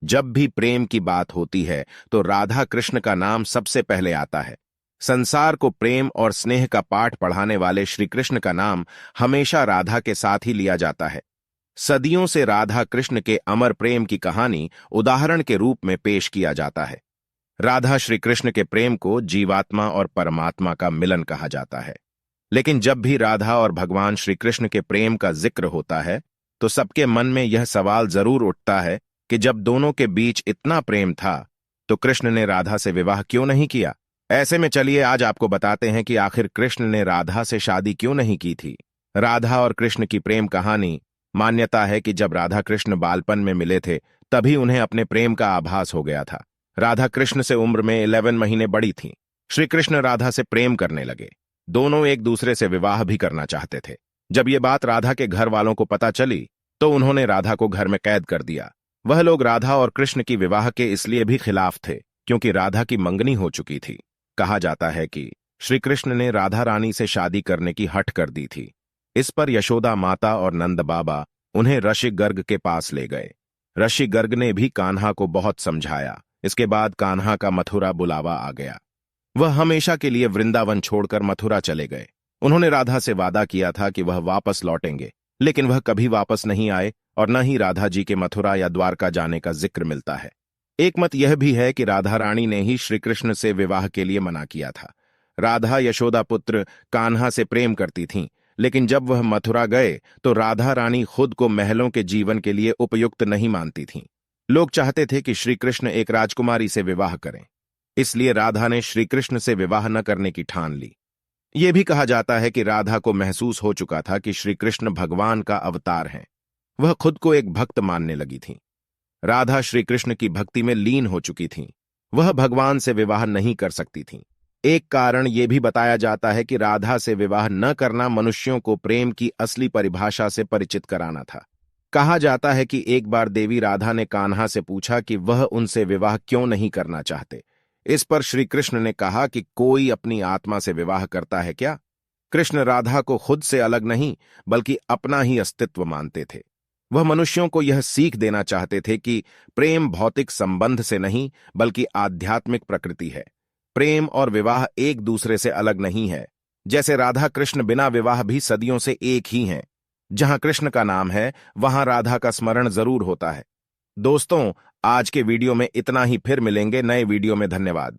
जब भी प्रेम की बात होती है तो राधा कृष्ण का नाम सबसे पहले आता है। संसार को प्रेम और स्नेह का पाठ पढ़ाने वाले श्री कृष्ण का नाम हमेशा राधा के साथ ही लिया जाता है। सदियों से राधा कृष्ण के अमर प्रेम की कहानी उदाहरण के रूप में पेश किया जाता है। राधा श्री कृष्ण के प्रेम को जीवात्मा और परमात्मा का मिलन कहा जाता है। लेकिन जब भी राधा और भगवान श्री कृष्ण के प्रेम का जिक्र होता है तो सबके मन में यह सवाल जरूर उठता है कि जब दोनों के बीच इतना प्रेम था तो कृष्ण ने राधा से विवाह क्यों नहीं किया। ऐसे में चलिए आज आपको बताते हैं कि आखिर कृष्ण ने राधा से शादी क्यों नहीं की थी। राधा और कृष्ण की प्रेम कहानी। मान्यता है कि जब राधा कृष्ण बालपन में मिले थे तभी उन्हें अपने प्रेम का आभास हो गया था। राधा कृष्ण से उम्र में 11 महीने बड़ी थीं। श्री कृष्ण राधा से प्रेम करने लगे। दोनों एक दूसरे से विवाह भी करना चाहते थे। जब ये बात राधा के घर वालों को पता चली तो उन्होंने राधा को घर में कैद कर दिया। वह लोग राधा और कृष्ण की विवाह के इसलिए भी खिलाफ थे क्योंकि राधा की मंगनी हो चुकी थी। कहा जाता है कि श्री कृष्ण ने राधा रानी से शादी करने की हठ कर दी थी। इस पर यशोदा माता और नंद बाबा उन्हें ऋषि गर्ग के पास ले गए। ऋषि गर्ग ने भी कान्हा को बहुत समझाया। इसके बाद कान्हा का मथुरा बुलावा आ गया। वह हमेशा के लिए वृंदावन छोड़कर मथुरा चले गए। उन्होंने राधा से वादा किया था कि वह वापस लौटेंगे, लेकिन वह कभी वापस नहीं आए और न ही राधा जी के मथुरा या द्वारका जाने का जिक्र मिलता है। एक मत यह भी है कि राधा रानी ने ही श्री कृष्ण से विवाह के लिए मना किया था। राधा यशोदा पुत्र कान्हा से प्रेम करती थीं, लेकिन जब वह मथुरा गए तो राधा रानी खुद को महलों के जीवन के लिए उपयुक्त नहीं मानती थीं। लोग चाहते थे कि श्री कृष्ण एक राजकुमारी से विवाह करें, इसलिए राधा ने श्री कृष्ण से विवाह न करने की ठान ली। यह भी कहा जाता है कि राधा को महसूस हो चुका था कि श्री कृष्ण भगवान का अवतार हैं। वह खुद को एक भक्त मानने लगी थीं। राधा श्री कृष्ण की भक्ति में लीन हो चुकी थीं। वह भगवान से विवाह नहीं कर सकती थीं। एक कारण यह भी बताया जाता है कि राधा से विवाह न करना मनुष्यों को प्रेम की असली परिभाषा से परिचित कराना था। कहा जाता है कि एक बार देवी राधा ने कान्हा से पूछा कि वह उनसे विवाह क्यों नहीं करना चाहते। इस पर श्री कृष्ण ने कहा कि कोई अपनी आत्मा से विवाह करता है क्या। कृष्ण राधा को खुद से अलग नहीं बल्कि अपना ही अस्तित्व मानते थे। वह मनुष्यों को यह सीख देना चाहते थे कि प्रेम भौतिक संबंध से नहीं बल्कि आध्यात्मिक प्रकृति है। प्रेम और विवाह एक दूसरे से अलग नहीं है। जैसे राधा कृष्ण बिना विवाह भी सदियों से एक ही हैं। जहां कृष्ण का नाम है वहां राधा का स्मरण जरूर होता है। दोस्तों, आज के वीडियो में इतना ही। फिर मिलेंगे नए वीडियो में। धन्यवाद।